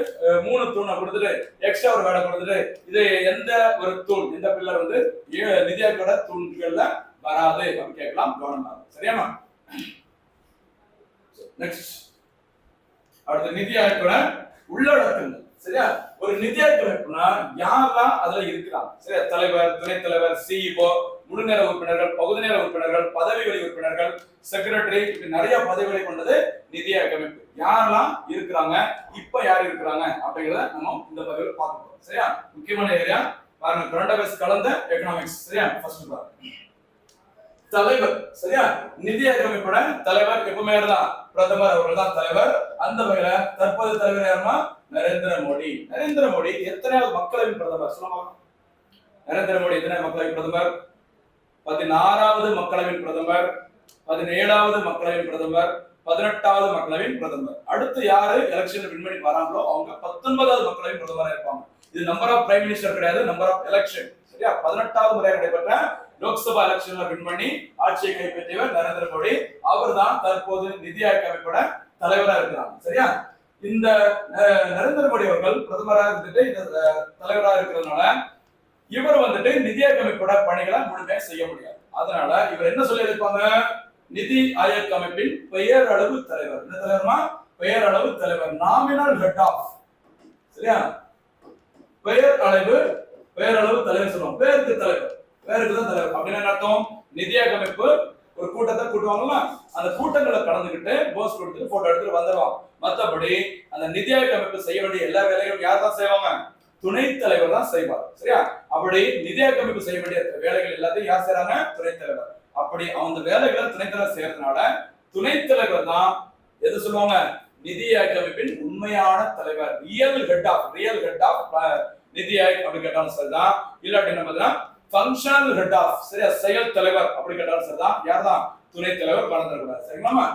3 தூணை கொடுத்துட்டு எக்ஸ்ட்ரா ஒரு வேலை கொடுத்துட்டு இது எந்த ஒரு தூண், எந்த பில்லர் நிதியாய்வோட தூண்கள்ல வராது அப்படின்னு கேட்கலாம். கவனமா, சரியாமா? நெக்ஸ்ட், அடுத்த நிதியாய்வோட உள்ளடக்கங்கள். சரியா, ஒரு நிதியாய்வு அமைப்புனா யாரெல்லாம் அதுல இருக்கிறாங்க, சரியா, தலைவர், துணைத் தலைவர், சிஇஓ, முழுநேர உறுப்பினர்கள், பகுதி நேர உறுப்பினர்கள், பதவி வழி உறுப்பினர்கள், செக்ரட்டரி, இப்படி நிறைய பதவிகளை கொண்டது நிதியாய்வு அமைப்பு. யாரெல்லாம் இருக்கிறாங்க, இப்ப யார் இருக்கிறாங்க அப்படிங்கறத நம்ம இந்த பதிவில் பார்க்க போறோம். சரியா, முக்கியமான ஏரியா பாருங்க, கரண்ட் அஃபேர்ஸ் கலந்த எக்கனாமிக்ஸ். சரியா, ஃபர்ஸ்ட் பாருங்க தலைவர். சரியா, நிதியாய்வு அமைப்போட தலைவர் எப்பவுமே தான் பிரதமர் அவர்கள் தான் தலைவர். அந்த வகையில தற்போது தலைவர் யாருன்னா நரேந்திர மோடி. நரேந்திர மோடி எத்தனையாவது மக்களவையின் பிரதமர் சொல்லுங்க. நரேந்திர மோடி எத்தனை மக்களவை பிரதமர்? 16வது மக்களவையின் பிரதமர், 17வது மக்களவையின் பிரதமர், 18வது மக்களவையின் பிரதமர். அடுத்து யாரு எலெக்ஷன் வின் பண்ணி வராங்களோ அவங்க 19வது மக்களவையின் பிரதமரா இருப்பாங்க. இது நம்பர் ஆஃப் பிரைம் மினிஸ்டர் கிடையாது, நம்பர் ஆஃப் எலெக்ஷன். சரியா, 18வது முறை நடைபெற்ற லோக்சபா எலெக்ஷன்ல வின் பண்ணி ஆட்சியை கைப்பற்றியவர் நரேந்திர மோடி. அவர் தான் தற்போது நிதியாய்வு அமைப்போட தலைவரா இருக்கிறாங்க. சரியா, இந்த நரேந்திர மோடி அவர்கள் பிரதமராக இருந்துட்டு இந்த தலைவராக இருக்கிறதுனால இவர் நிதியாய்வு அமைப்போட பணிகளை முழுமையாக செய்ய முடியாது. அதனால இவர் என்ன சொல்லி இருப்பாங்க, நிதி ஆயோக் அமைப்பின் பெயரளவு தலைவர். என்ன தலைவர்மா? பெயரளவு தலைவர், நாமினல் ஹெட் ஆஃப். சரியா, பெயரளவு தலைவர் சொல்லுவாங்க. பேருக்கு தலைவர், பேருக்கு தான் தலைவர். அப்படின்னு என்ன அர்த்தம், நிதியாய்வு அமைப்பு ஒரு கூட்டத்தை கூட்டுவாங்கல்ல, அந்த கூட்டங்களை கலந்துக்கிட்டு போஸ் கொடுத்துட்டு போட்டோ எடுத்துட்டு வந்துடுவாங்க. மற்றபடி அந்த நிதியாய்வு அமைப்பு செய்ய வேண்டிய எல்லா வேலைகளும் யார் தான் செய்வாங்க, துணைத் தலைவர் தான் செய்வார். சரியா, அப்படி நிதியாய்வு அமைப்பு செய்ய வேண்டிய வேலைகள் எல்லாத்தையும் யார் செய்யறாங்க, துணைத் தலைவர். அப்படி அந்த வேலைகளை துணைத் தலைவர் செய்யறதுனால துணைத் தலைவர் தான் எது சொல்லுவாங்க, நிதியாய்வு அமைப்பின் உண்மையான தலைவர், ரியல் ஹெட் ஆஃப் நிதி ஆயோக் அப்படி கேட்டாலும் சரிதான். இல்லாட்டி நம்ம ஃபங்க்ஷனல் ஹெட் ஆஃப், சரியா, செயல் தலைவர் அப்படி கேட்டாலும் சரிதான். யார் தான், துணைத் தலைவர் கலந்துடக்கூடாது. சரிங்களா,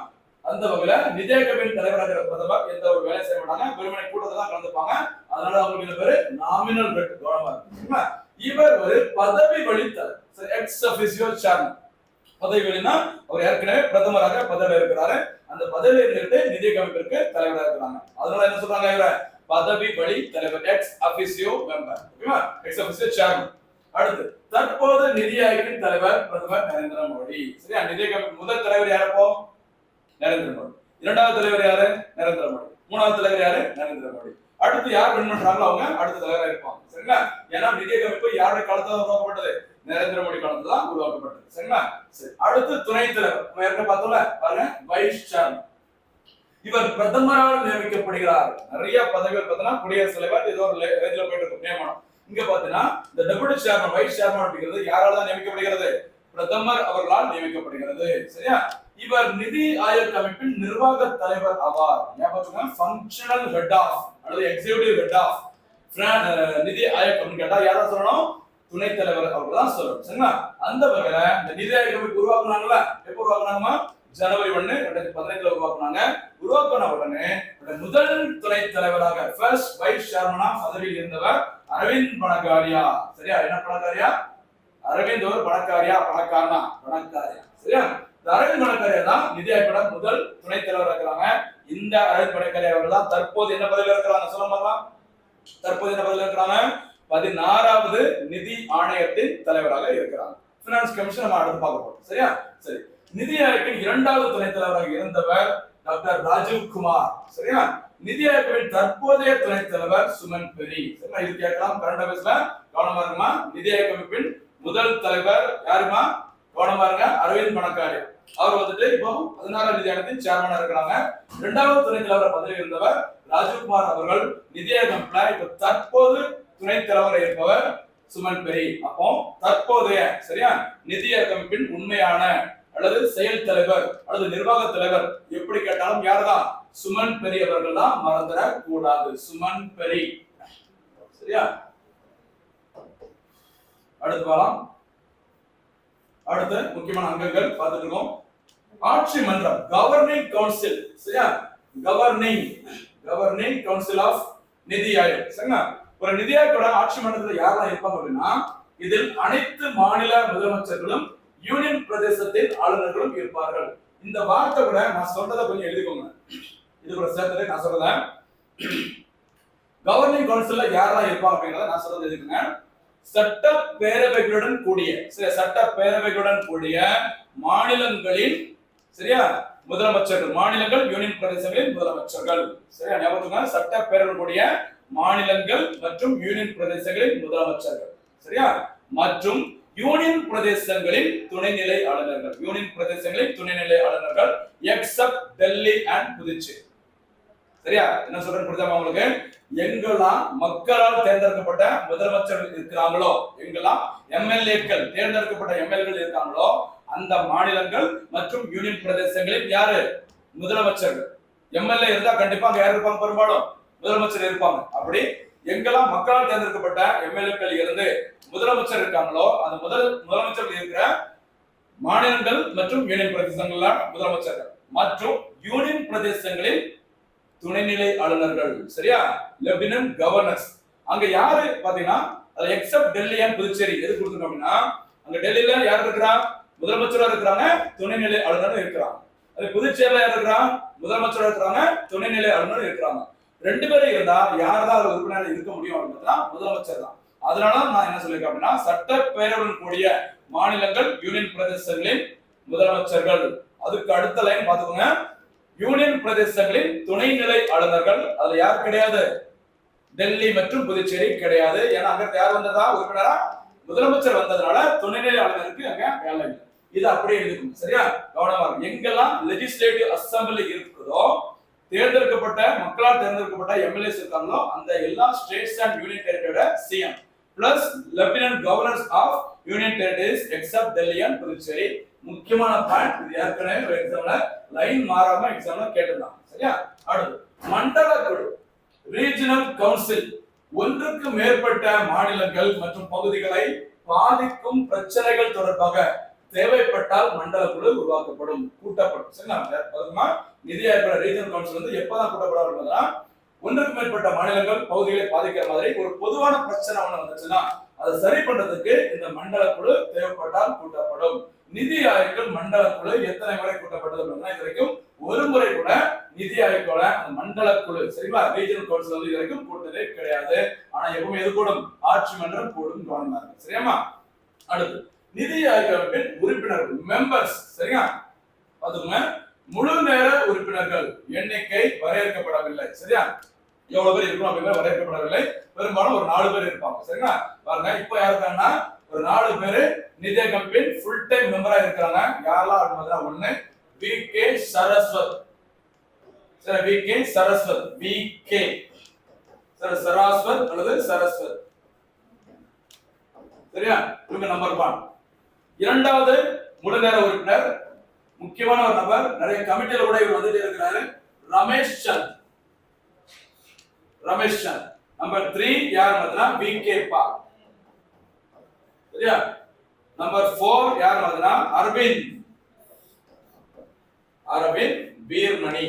அந்த வகையில நிதியாயோக் தலைவராக பிரதமர் எந்த ஒரு வேலை செய்ய மாட்டாங்க, வெறுமனை கூட்டத்தை தான் கலந்துப்பாங்க. அதனால அவங்களுக்கு பேரு நாமினல் ஹெட். கவனமா இருக்கு. இவர் ஒரு பதவி வழி தலைவர், எக்ஸ் அஃபிஷியல் சேர்மன். பதவி வழினா அவர் ஏற்கனவே பிரதமராக பதவியில் இருக்கிறாரு, அந்த பதவியில் இருந்துட்டு நிதியாயோக் அமைப்பிற்கு தலைவராக இருக்கிறாங்க. அதனால என்ன சொல்றாங்க, இவர பதவி வழி தலைவர், எக்ஸ் அஃபிஷியோ மெம்பர், ஓகேவா, எக்ஸ் அஃபிஷியல் சேர்மன். அடுத்து தற்போது நிதி ஆயோக்கின் தலைவர் பிரதமர் நரேந்திர மோடி. சரியா, நிதியாயோக் அமைப்பு முதல் தலைவர் யாரப்போ, நரேந்திர மோடி. இரண்டாவது தலைவர் யாரு, நரேந்திர மோடி. மூணாவது தலைவர் யாரு, நரேந்திர மோடி. அடுத்து யார் வின் பண்றாங்களோ அவங்க அடுத்த தலைவராக இருப்பாங்க. சரிங்களா, ஏன்னா நிதியாயோக் அமைப்பு யாருடைய காலத்துல உருவாக்கப்பட்டது, நரேந்திர மோடி காலத்துல தான் உருவாக்கப்பட்டது. சரிங்களா, சரி. அடுத்து துணைத் தலைவர், நம்ம ஏற்கனவே பார்த்தோம்ல, பாருங்க, வைஸ் சேர்மன். இவர் பிரதமரால் நியமிக்கப்படுகிறார். நிறைய பதவிகள் பார்த்தீங்கன்னா குடியரசுத் தலைவர் ஏதோ ஒரு ரேஞ்சில போயிட்டு இருக்கும் நியமனம். இங்க பாத்தீங்கன்னா இந்த டெபுட்டி சேர்மன், வைஸ் சேர்மன் அப்படிங்கிறது யாரால தான் நியமிக்கப்படுகிறது, பிரதமர் அவர்களால் நியமிக்கப்படுகிறது. சரியா, இவர் நிதி ஆயோக் அமைப்பின் நிர்வாக தலைவர் ஆவார். ஞாபகம், ஃபங்க்ஷனல் ஹெட் ஆஃப் அல்லது எக்ஸிகியூட்டிவ் ஹெட் ஆஃப் நிதி ஆயோக் அப்படின்னு கேட்டா யாரா சொல்லணும், துணைத் தலைவர் அவர்கள் தான் சொல்லணும். சரிங்களா, அந்த வகையில இந்த நிதி ஆயோக் அமைப்பு உருவாக்குனாங்கல்ல, எப்ப உருவாக்குனாங்க, ஜனவரி 1, 2015 உருவாக்குனாங்க. உருவாக்கின உடனே முதல் துணைத் தலைவராக ஃபர்ஸ்ட் வைஸ் சேர்மனா பதவியில் இருந்தவர் அரவிந்த் பனகாரியா. சரியா, என்ன பனகாரியா, அரவிந்த் ஒரு பணக்காரியா பணக்காரனா பணக்காரியா சரியா இந்த அரவிந்த் பணக்காரியா தான் நிதி ஆயோகோட முதல் துணைத் தலைவர் இருக்கிறாங்க இந்த அரவிந்த் பணக்காரியா அவர்கள் தான் தற்போது என்ன பதவியில் இருக்கிறாங்க சொல்ல பார்க்கலாம் தற்போது என்ன பதவியில் இருக்கிறாங்க 16வது நிதி ஆணையத்தின் தலைவராக இருக்கிறாங்க பினான்ஸ் கமிஷன் நம்ம அடுத்து பார்க்க போறோம் சரியா சரி நிதி ஆயோக்கின் 2வது துணைத் தலைவராக இருந்தவர் டாக்டர் ராஜீவ் குமார் சரியா நிதி ஆயோக்கின் தற்போதைய துணைத் தலைவர் சுமன் பெரி சரியா இது கேட்கலாம் கரண்ட் அஃபேர்ஸ்ல கவனமா இருக்குமா நிதி ஆயோக்கின் முதல் தலைவர் யாருமா கவனமா இருங்க அரவிந்த் பணக்காரியா அவர் வந்துட்டு இப்போ 16வது நிதி ஆணையத்தின் சேர்மனா இருக்கிறாங்க 2வது துணைத் தலைவர் பதவியில் இருந்தவர் ராஜீவ்குமார் அவர்கள் நிதி ஆயோக்ல இப்ப தற்போது துணைத் தலைவர் இருப்பவர் சுமன் பெரி அப்போ தற்போதைய சரியா நிதி ஆயோக்கின் உண்மையான அல்லது செயல் தலைவர் அல்லது நிர்வாக தலைவர் எப்படி கேட்டாலும் யார்தான் சுமன் பெரி அவர்கள் தான் மறந்துட கூடாது சுமன் பெரி சரியா அடுத்து பார்க்கலாம் அடுத்து முக்கியமான அங்கங்கள் பார்த்துட்டு இருக்கோம் ஆட்சி மன்றம் கவர்னிங் கவுன்சில் சரியா கவர்னிங் கவுன்சில் ஆஃப் நிதி ஆயோக் சரிங்களா ஒரு நிதி ஆயோகோட ஆட்சி மன்றத்துல யாரெல்லாம் இருப்பாங்க அப்படின்னா இதில் அனைத்து மாநில முதலமைச்சர்களும் யூனியன் பிரதேசத்தின் ஆளுநர்களும் இருப்பார்கள் இந்த வார்த்தை கூட நான் சொல்றதை கொஞ்சம் எழுதிக்கோங்க இது கூட சேர்த்து நான் சொல்றேன் கவர்னிங் கவுன்சில்ல யாரெல்லாம் இருப்பாங்க அப்படிங்கறத நான் சொல்றது எழுதிக்கோங்க சட்டப்பேரவைகளுடன் கூடிய மாநிலங்களின் சரியா முதலமைச்சர்கள் மாநிலங்கள் யூனியன் பிரதேசங்களின் முதலமைச்சர்கள் சரியா ஞாபகம் சட்டப்பேரவைகளுடன் கூடிய மாநிலங்கள் மற்றும் யூனியன் பிரதேசங்களின் முதலமைச்சர்கள் சரியா மற்றும் யூனியன் பிரதேசங்களின் துணைநிலை ஆளுநர்கள் எக்ஸப்ட் டெல்லி அண்ட் புதுச்சேரி சரியா என்ன சொல்றேன்னு புரியுதா உங்களுக்கு எங்கெல்லாம் மக்களால் தேர்ந்தெடுக்கப்பட்ட முதலமைச்சர்கள் இருக்கிறாங்களோ எங்கெல்லாம் எம்எல்ஏக்கள் தேர்ந்தெடுக்கப்பட்ட எம்எல்ஏக்கள் இருக்காங்களோ அந்த மாநிலங்கள் மற்றும் யூனியன் பிரதேசங்களில் யாரு முதலமைச்சர்கள் எம்எல்ஏ இருந்தா கண்டிப்பா யார் இருப்பாங்க பெரும்பாலும் முதலமைச்சர் இருப்பாங்க அப்படி எங்கெல்லாம் மக்களால் தேர்ந்தெடுக்கப்பட்ட எம்எல்ஏக்கள் இருந்து முதலமைச்சர் இருக்காங்களோ அந்த முதலமைச்சர்கள் இருக்கிற மாநிலங்கள் மற்றும் யூனியன் பிரதேசங்கள்ல முதலமைச்சர்கள் மற்றும் யூனியன் பிரதேசங்களில் துணைநிலை ஆளுநர்கள் சரியா லெப்டினன்ட் கவர்னர்ஸ் அங்க யாரு பாத்தீங்கன்னா அது எக்ஸப்ட் டெல்லி அண்ட் புதுச்சேரி எது கொடுத்துருக்கோம் அப்படின்னா அங்க டெல்லியில யார் இருக்கிறா முதலமைச்சரா இருக்கிறாங்க துணைநிலை ஆளுநர் இருக்கிறாங்க அது புதுச்சேரியில யார் இருக்கிறாங்க முதலமைச்சரா இருக்கிறாங்க துணைநிலை ஆளுநர் இருக்கிறாங்க ரெண்டு பேரும் இருந்தா யார்தான் உறுப்பினர் இருக்க முடியும் அப்படின்னா முதலமைச்சர் தான் அதனால நான் என்ன சொல்லிருக்கேன் அப்படின்னா சட்டப்பேரவையுடன் கூடிய மாநிலங்கள் யூனியன் பிரதேசங்களின் முதலமைச்சர்கள் அதுக்கு அடுத்த லைன் பாத்துக்கோங்க யூனியன் பிரதேசங்களின் துணைநிலை ஆளுநர்கள் அதுல யார் கிடையாது டெல்லி மற்றும் புதுச்சேரி கிடையாது ஏன்னா அங்க யார் வந்ததா உறுப்பினரா முதலமைச்சர் வந்ததுனால துணைநிலை ஆளுநருக்கு அங்க வேலை இல்லை இது அப்படியே இருக்கும் சரியா கவனமா எங்கெல்லாம் லெஜிஸ்லேட்டிவ் அசெம்பிளி இருக்குதோ தேர்ந்தெடுக்கப்பட்ட மக்களால் தேர்ந்தெடுக்கப்பட்ட எம்எல்ஏஸ் இருக்காங்களோ அந்த எல்லா ஸ்டேட்ஸ் அண்ட் யூனியன் டெரிட்டரியோட CM plus lieutenant governors of union territories except Delhi and Puducherry முக்கியமான பாயிண்ட் இது ஏற்கனவே ஒரு எக்ஸாம்ல லைன் மாறாம எக்ஸாம்ல கேட்டிருந்தாங்க சரியா அடுத்து மண்டல குழு ரீஜனல் கவுன்சில் ஒன்றுக்கு மேற்பட்ட மாநிலங்கள் மற்றும் பகுதிகளை பாதிக்கும் பிரச்சனைகள் தொடர்பாக தேவைப்பட்டால் மண்டல குழு உருவாக்கப்படும் கூட்டப்படும் சரிங்களா நிதி ஆயோக ரீஜனல் கவுன்சில் வந்து எப்பதான் கூட்டப்படாதுன்னா ஒன்றுக்கு மேற்பட்ட மாநிலங்கள் பகுதிகளை பாதிக்கிற மாதிரி ஒரு பொதுவான பிரச்சனை ஒண்ணு வந்துச்சுன்னா அதை சரி பண்றதுக்கு இந்த மண்டல குழு தேவைப்பட்டால் கூட்டப்படும் நிதி ஆயோக மண்டல குழு எத்தனை முறை கூட்டப்பட்டது அப்படின்னா இது வரைக்கும் ஒரு முறை கூட நிதி ஆயோகோட அந்த மண்டல குழு சரிங்களா ரீஜனல் கவுன்சில் வந்து இது வரைக்கும் கூட்டதே கிடையாது ஆனா எப்பவுமே எது கூடும் ஆட்சி மன்றம் கூடும் கவனமா இருக்கு சரியாமா அடுத்து நிதி ஆயோகத்தின் உறுப்பினர்கள் மெம்பர்ஸ் சரியா பாத்துக்கோங்க முழு நேர உறுப்பினர்கள் எண்ணிக்கை வரையறுக்கப்படவில்லை சரியா எவ்வளவு பேர் இருக்கணும் அப்படிங்கிற வரையறுக்கப்படவில்லை பெரும்பாலும் ஒரு 4 பேர் இருப்பாங்க சரிங்களா பாருங்க இப்போ யார் இருக்காங்கன்னா ஒரு 4 பேர் நிதி ஆயோகத்தின் ஃபுல் டைம் மெம்பரா இருக்காங்க யாரெல்லாம் அப்படின்னா ஒண்ணு வி.கே. சரஸ்வத் சரி வி.கே. சரஸ்வத் வி.கே. சரஸ்வத் அல்லது சரஸ்வத் சரியா இவங்க நம்பர் 1 இரண்டாவது முழு நேர உறுப்பினர் முக்கியமான ஒரு நபர் நிறைய கமிட்டில கூட இவர் வந்துட்டு இருக்கிறாரு ரமேஷ் சந்த் நம்பர் 3 யார் பார்த்தா வி.கே. பால் சரியா நம்பர் 4 யார் பார்த்தா அரவிந்த் வீரமணி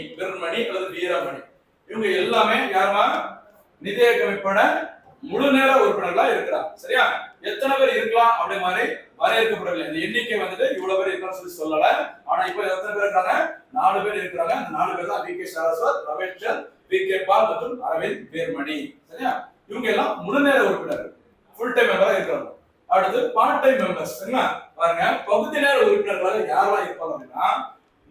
அல்லது வீரமணி இவங்க எல்லாமே யாருமா நிதி ஆயோக அமைப்போட முழு நேர உறுப்பினர்களா இருக்கிறாங்க. சரியா? எத்தனை பேர் இருக்கலாம் அப்படி மாதிரி வரையறுக்கப்படவில்லை. இந்த எண்ணிக்கை வந்துட்டு இவ்வளவு பேர் இருக்கான்னு சொல்லல. ஆனா இப்ப எத்தனை பேர் இருக்காங்க? 4 பேர் இருக்கிறாங்க. அந்த 4 பேர் தான் வி.கே. சரஸ்வத், ரமேஷ் சந்த், வி.கே. பால் மற்றும் அரவிந்த் வீர்மணி. சரியா? இவங்க எல்லாம் முழு நேர உறுப்பினர்கள், ஃபுல் டைம் மெம்பரா இருக்கிறாங்க. அடுத்து பார்ட் டைம் மெம்பர்ஸ். சரிங்களா? பாருங்க, பகுதி நேர உறுப்பினர்களாக யாரெல்லாம் இருப்பாங்க அப்படின்னா,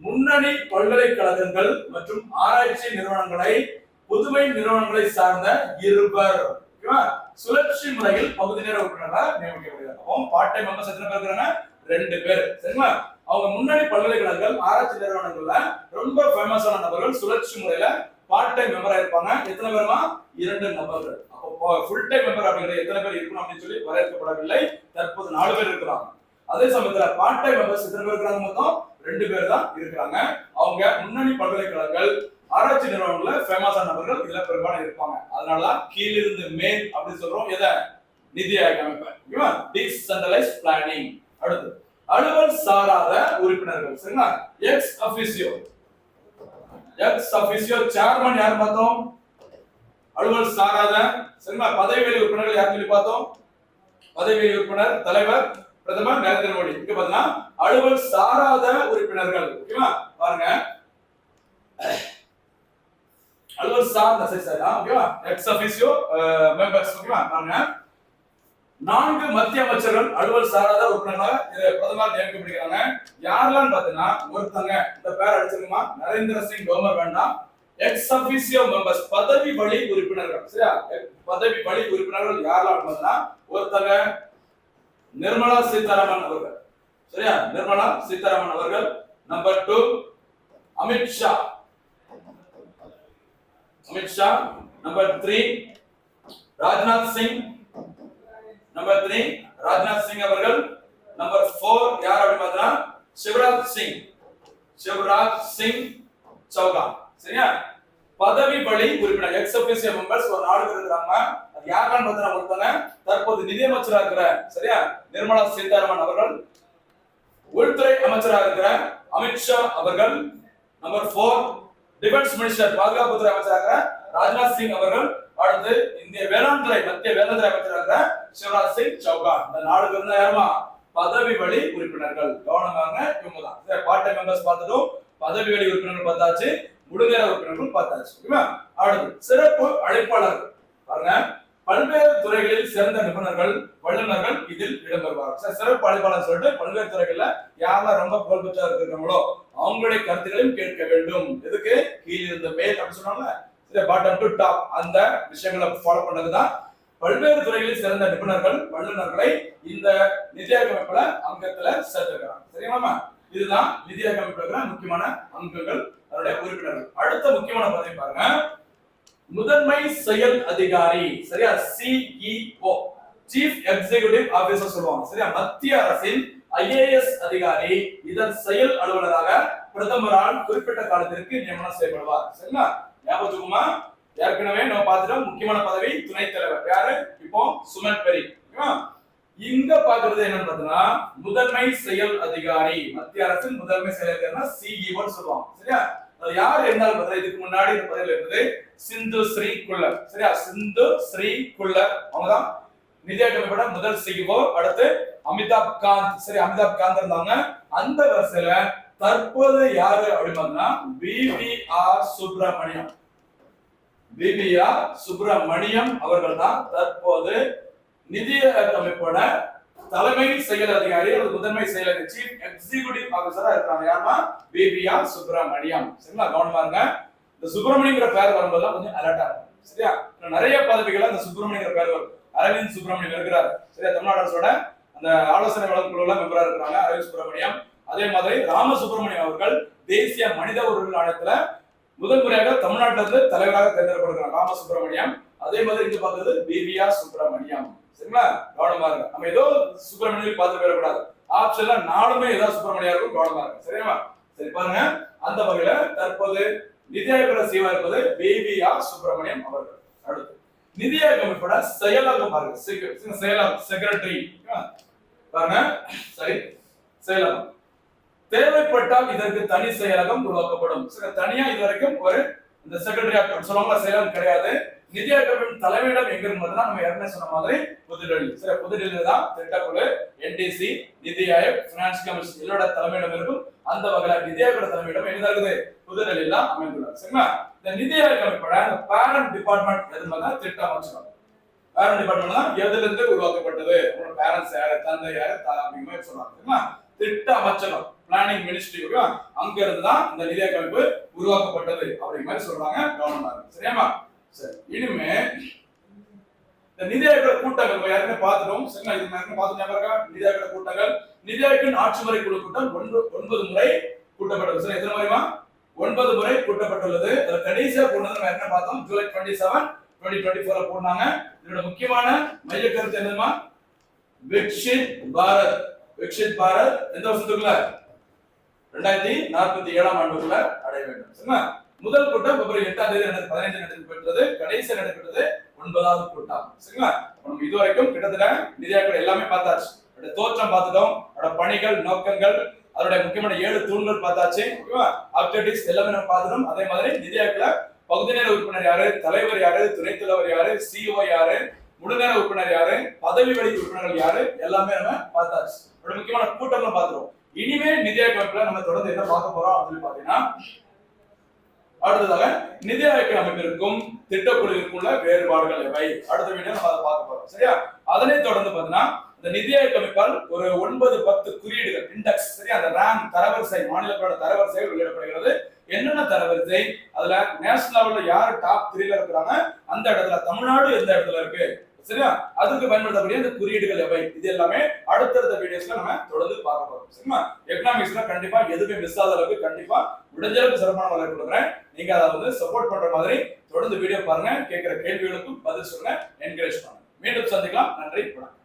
முன்னணி பல்கலைக்கழகங்கள் மற்றும் ஆராய்ச்சி நிறுவனங்களை, புதுமை நிறுவனங்களை சார்ந்த இருவர். சுழற்சி முறையில் பகுதி நேர உறுப்பினர்களாக நியமிக்கப்படுகிறார். பார்ட் டைம் மெம்பர்ஸ் எத்தனை பேர் இருக்காங்க? 2 பேர். சரிங்களா? அவங்க முன்னணி பல்கலைக்கழகங்கள், ஆராய்ச்சி நிறுவனங்கள்ல ரொம்ப ஃபேமஸான நபர்கள் சுழற்சி முறையில பார்ட் டைம் மெம்பரா இருப்பாங்க. எத்தனை பேருமா? 2 நபர்கள். அப்போ ஃபுல் டைம் மெம்பர் அப்படிங்கிறது எத்தனை பேர் இருக்கணும் அப்படின்னு சொல்லி வரையறுக்கப்படவில்லை. தற்போது 4 பேர் இருக்கிறாங்க. அதே சமயத்துல பார்ட் டைம் மெம்பர்ஸ் எத்தனை பேர் இருக்காங்க? மொத்தம் 2 பேர் தான் இருக்கிறாங்க. அவங்க முன்னணி பல்கலைக்கழகங்கள், ஆராய்ச்சி நிறுவனங்கள்ல ஃபேமஸான நபர்கள் இதுல பெரும்பாலும் இருப்பாங்க. அதனாலதான் கீழிருந்து மேல் அப்படி சொல்றோம். எதை? நிதி ஆயோக் அமைப்பு. Decentralised planning. அடுத்து அலுவல் சாராத உறுப்பினர்கள். சரிங்களா? X officio. X officio chairman யார் பார்த்தோம்? அலுவல் சாராத. சரிங்களா? பதவி வழி உறுப்பினர்கள் யார் சொல்லி பார்த்தோம்? பதவி வழி உறுப்பினர் தலைவர் பிரதமர் நரேந்திர மோடி. இங்க பாத்தீங்கன்னா அலுவல் சாராத உறுப்பினர்கள். ஓகேவா? பாருங்க, அலுவல் சார்ந்த சரி ஓகேவா? X officio members. ஓகேவா? பாருங்க, 4 மத்திய அமைச்சர்கள் அலுவல் சாராத உறுப்பினர்களாக பிரதமர் நியமிக்கப்படுகிறாங்க. யாரெல்லாம் பாத்தீங்கன்னா, ஒருத்தங்க இந்த பேர் அடிச்சிருக்குமா, நரேந்திர சிங் தோமர் வேண்டாம். எக்ஸ் அபிஷியோ மெம்பர்ஸ் பதவி வழி உறுப்பினர்கள். சரியா? பதவி வழி உறுப்பினர்கள் யாரெல்லாம் பாத்தீங்கன்னா, ஒருத்தங்க நிர்மலா சீதாராமன் அவர்கள். சரியா? நிர்மலா சீதாராமன் அவர்கள். Number 2 Amit Shah. Amit Shah. Number 3 Rajnath Singh. Number 3 Rajnath Singh அவர்கள். நம்பர் 4 யார் அப்படி பார்த்தா சிவராஜ் சிங். சிவராஜ் சிங் சௌகான். சரியா? பதவி வழி உறுப்பினர் எக்ஸ் அபிஷியோ மெம்பர்ஸ் ஒரு 4 பேர் இருக்காங்க. அது யாரெல்லாம் பார்த்தா ஒருத்தங்க தற்போது நிதி அமைச்சராக இருக்கிற, சரியா, நிர்மலா சீதாராமன் அவர்கள். உள்துறை அமைச்சராக இருக்கிற அமித்ஷா அவர்கள். நம்பர் 4 டிஃபென்ஸ் மினிஸ்டர், பாதுகாப்புத்துறை அமைச்சராக ராஜ்நாத் சிங் அவர்கள். அடுத்து இந்திய வேளாண் துறை, மத்திய வேளாண் துறை அமைச்சராக சிவராஜ் சிங் சௌகான். இந்த 4 பேர் தான் யாருமா? பதவி வழி உறுப்பினர்கள். கவனமாக இவங்க தான். சரி, பார்ட் டைம் மெம்பர்ஸ் பார்த்துட்டோம், பதவி வழி உறுப்பினர்கள் பார்த்தாச்சு, முழுநேர உறுப்பினர்கள் பார்த்தாச்சு. ஓகேவா? அடுத்து சிறப்பு அழைப்பாளர்கள். பாருங்க, பல்வேறு துறைகளில் சிறந்த நிபுணர்கள், வல்லுநர்கள் இதில் இடம்பெறுவார்கள். சிறப்பு அழைப்பாளர் சொல்லிட்டு பல்வேறு துறைகள்ல யாரெல்லாம் ரொம்ப புகழ்பெற்றா இருக்கிறாங்களோ அவங்களுடைய கருத்துக்களையும் கேட்க வேண்டும். எதுக்கு? கீழிருந்து மேல் அப்படி சொன்னாங்க. பாட்டம் டு டாப் அந்த விஷயங்களை ஃபாலோ பண்ணதுதான் பல்வேறு துறைகளில் சிறந்த நிபுணர்கள், வல்லுநர்களை இந்த நிதி ஆயோக் அமைப்புல அங்கத்துல சேர்த்திருக்கிறாங்க. சரிங்களா? இதுதான் நிதி ஆயோக் அமைப்புல இருக்கிற முக்கியமான அங்கங்கள், அதனுடைய உறுப்பினர்கள். அடுத்த முக்கியமான பதவி பாருங்க, முதன்மை செயல் அதிகாரி. சரியா? சிஇஓ, சீஃப் எக்ஸிகியூட்டிவ் ஆபீசர் சொல்லுவாங்க. சரியா? மத்திய அரசின் ஐஏஎஸ் அதிகாரி இதன் செயல் அலுவலராக பிரதமரால் குறிப்பிட்ட காலத்திற்கு நியமனம் செய்யப்படுவார். சரிங்களா? ஞாபகத்துக்குமா? ஏற்கனவே நம்ம பார்த்துட்டோம். முக்கியமான பதவி துணைத் தலைவர். யாரு? இப்போ சுமன் பெரி. இங்க பாக்குறது என்னன்னு பார்த்தீங்கன்னா, முதன்மை செயல் அதிகாரி. மத்திய அரசின் முதன்மை செயல் அதிகாரினா சிஇஓ சொல்லுவாங்க. சரியா? அது யார் இருந்தாலும் பார்த்தா இதுக்கு முன்னாடி இந்த பதவியில் இருந்தது சிந்து ஸ்ரீ குல்லர். சரியா? சிந்து ஸ்ரீ குல்லர் அவங்கதான் நிதி ஆயோக் அமைப்போட முதல் சிஇஓ. அடுத்து அமிதாப் காந்த். சரி, அமிதாப் காந்த் இருந்தாங்க. அந்த வரிசையில தற்போது யாரு அப்படின்னா பிவிஆர் சுப்பிரமணியம். பிவிஆர் சுப்பிரமணியம் அவர்கள் தான் தற்போது நிதி ஆயோக் அமைப்போட தலைமை செயல் அதிகாரி அல்லது முதன்மை செயல் அதிகாரி, சீஃப் எக்ஸிகியூட்டிவ் ஆபீசரா இருக்காங்க. யாருன்னா பிவிஆர் சுப்பிரமணியம். சரிங்களா? கவனமா இருங்க. இந்த சுப்பிரமணியங்கிற பேர் வரும்போது கொஞ்சம் அலர்ட்டா இருக்கும். சரியா? நிறைய பதவிகள் இந்த சுப்பிரமணியங்கிற பேர் வரும். அரவிந்த் சுப்பிரமணியம் இருக்கிறார். சரியா? தமிழ்நாடு அரசோட அந்த ஆலோசனை வழங்கும் குழுல மெம்பரா இருக்கிறாங்க அரவிந்த் சுப்பிரமணியம். அதே மாதிரி ராம சுப்பிரமணியம் அவர்கள் தேசிய மனித உரிமைகள் ஆணையத்துல முதல் முறையாக தமிழ்நாட்டில இருந்து தலைவராக தேர்ந்தெடுக்கப்படுகிறார் ராம சுப்பிரமணியம். அதே மாதிரி இங்க பார்த்தது பிவிஆர் சுப்பிரமணியம். சரிங்களா? கவனமா இருங்க. நம்ம ஏதோ சுப்பிரமணியம் பார்த்து போயிடக்கூடாது. ஆப்ஷன்ல 4மே ஏதாவது சுப்பிரமணியா இருக்கும். கவனமா இருங்க. சரியா? சரி, பாருங்க, அந்த வகையில தற்போது நிதி ஆயோக் சிஇஓ இருப்பது பிவிஆர் சுப்பிரமணியம் அவர்கள். அடுத்து நிதி ஆயோக் அமைப்போட செயலகம் பாருங்க. செயலகம் செக்ரட்டரி பாருங்க. சரி, செயலகம் தேவைப்பட்டால் இதற்கு தனி செயலகம் உருவாக்கப்படும். தனியா இது வரைக்கும் ஒரு இந்த செக்ரட்டரி சொல்லுவாங்க செயலகம் கிடையாது. நிதி ஆயோக்கின் தலைமையிடம் எங்க இருக்குதுன்னா நம்ம ஏற்கனவே சொன்ன மாதிரி புதுடெல்லி. சரி, புதுடெல்லியில தான் திட்டக்குழு, NDC, நிதி ஆயோக், பினான்ஸ் கமிஷன் இதோட தலைமையிடம் இருக்கும். அந்த வகையில நிதி ஆயோகோட தலைமையிடம் எங்க இருக்குது? புதுடெல்லியில அமைந்துள்ளது. சரிங்களா? இந்த நிதி ஆயோக் அமைப்போட அந்த பேரண்ட் டிபார்ட்மெண்ட் எதுனா திட்ட அமைச்சகம். பேரண்ட் டிபார்ட்மெண்ட் தான் எதுல இருந்து உருவாக்கப்பட்டது, உங்களோட பேரண்ட்ஸ் யாரு, தந்தை யாரு அப்படிங்கிற சொல்றாங்க. சரிங்களா? திட்ட அமைச்சகம், பிளானிங் மினிஸ்ட்ரி, அங்க இருந்து தான் இந்த நிதி ஆயோக் அமைப்பு உருவாக்கப்பட்டது அப்படிங்கிற மாதிரி சொல்றாங்க கவர்னர். சரியாமா? சரி, இனிமே இந்த நிதி ஆயோக் கூட்டங்கள் ஏற்கனவே பார்த்துட்டோம். சரிங்களா? இது ஏற்கனவே பார்த்துட்டு நிதி ஆயோக் கூட்டங்கள், நிதி ஆயோக்கின் ஆட்சி முறை குழு கூட்டம் 9 முறை கூட்டப்பட்டது. சரி, எத்தனை முறைமா? 9 முறை கூட்டப்பட்டுள்ளது. அதுல கடைசியா போனது நம்ம ஏற்கனவே பார்த்தோம், ஜூலை 27, 2024 போனாங்க. இதோட முக்கியமான மைய கருத்து என்னமா? விக்ஷித் பாரத். விக்ஷித் பாரத் எந்த வருஷத்துக்குள்ள? 2047 ஆண்டுக்குள்ள அடைய வேண்டும். சரிங்களா? முதல் கூட்டம் பிப்ரவரி 8ஆம் தேதி 2015 நடைபெற்றது. கடைசி நடைபெற்றது 9வது கூட்டம். சரிங்களா? நம்ம இதுவரைக்கும் கிட்டத்தட்ட நிதி ஆயோக் எல்லாமே பார்த்தாச்சு. அதோட தோற்றம் பார்த்துட்டோம், அதோட பணிகள், நோக்கங்கள், அதோட முக்கியமான 7 தூண்கள் பார்த்தாச்சு. ஓகேவா? ஆப்ஜெக்டிவ்ஸ் எல்லாமே நம்ம பார்த்துட்டோம். அதே மாதிரி நிதி ஆயோக்ல பகுதி நேர உறுப்பினர் யாரு, தலைவர் யாரு, துணைத் தலைவர் யாரு, CEO யாரு, முழு நேர உறுப்பினர் யாரு, பதவி வழி உறுப்பினர்கள் யாரு, எல்லாமே நம்ம பார்த்தாச்சு. அதோட முக்கியமான கூட்டம்லாம் பார்த்துருவோம். இனிமே நிதி ஆயோக் அமைப்புல நம்ம தொடர்ந்து என்ன பார்க்க போறோம் அப்படின்னு பாத்தீங்கன்னா, அடுத்ததாக நிதி ஆயோக் அமைப்பிற்கும் திட்டக்குழுவிற்கும் உள்ள வேறுபாடுகள் எவை, அடுத்த வீடியோ நம்ம அதை பார்க்க போறோம். சரியா? அதனை தொடர்ந்து பாத்தீங்கன்னா இந்த நிதி ஆயோக் அமைப்பால் ஒரு 9-10 குறியீடுகள், இண்டெக்ஸ், சரியா, அந்த ரேங்க் தரவரிசை, மாநிலங்களோட தரவரிசைகள் வெளியிடப்படுகிறது. என்னென்ன தரவரிசை, அதுல நேஷனல் லெவல்ல யாரு டாப் 3ல இருக்கிறாங்க, அந்த இடத்துல தமிழ்நாடு எந்த இடத்துல இருக்கு, சரியா, அதுக்கு பயன்படுத்தக்கூடிய இந்த குறியீடுகள் எவை, இது எல்லாமே அடுத்தடுத்த வீடியோஸ்ல நம்ம தொடர்ந்து பார்க்க போறோம். சரிங்களா? எக்கனாமிக்ஸ்ல கண்டிப்பா எதுவுமே மிஸ் ஆகாத அளவுக்கு கண்டிப்பா முடிஞ்ச அளவுக்கு சிறப்பான வளர்ச்சி கொடுக்குறேன். நீங்க அதை வந்து சப்போர்ட் பண்ற மாதிரி தொடர்ந்து வீடியோ பாருங்க, கேட்கிற கேள்விகளுக்கும் பதில் சொல்லுங்க, என்கரேஜ் பண்ணுங்க. மீண்டும் சந்திக்கலாம். நன்றி, வணக்கம்.